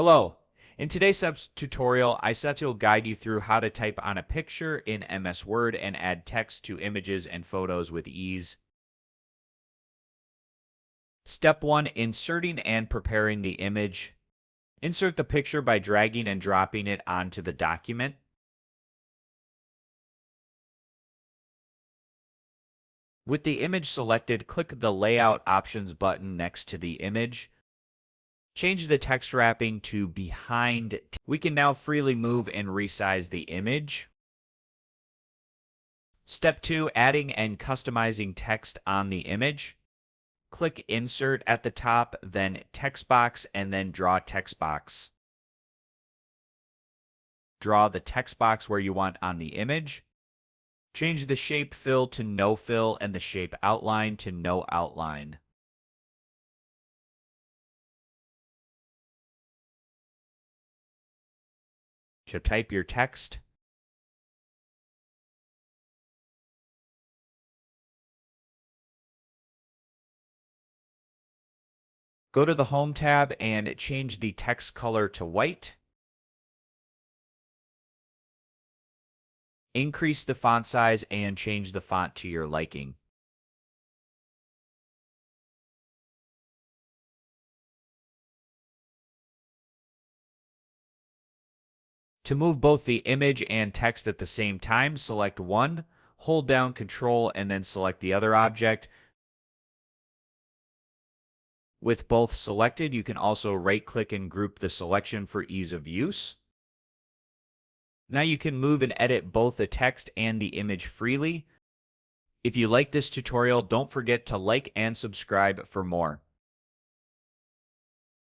Hello. In today's tutorial, I set to guide you through how to type on a picture in MS Word and add text to images and photos with ease. Step 1. Inserting and preparing the image. Insert the picture by dragging and dropping it onto the document. With the image selected, click the Layout Options button next to the image. Change the text wrapping to behind. We can now freely move and resize the image. Step 2. Adding and customizing text on the image. Click Insert at the top, then Text Box, and then Draw Text Box. Draw the text box where you want on the image. Change the shape fill to no fill and the shape outline to no outline. So type your text. Go to the Home tab and change the text color to white. Increase the font size and change the font to your liking. To move both the image and text at the same time, select one, hold down Control, and then select the other object. With both selected, you can also right-click and group the selection for ease of use. Now you can move and edit both the text and the image freely. If you like this tutorial, don't forget to like and subscribe for more.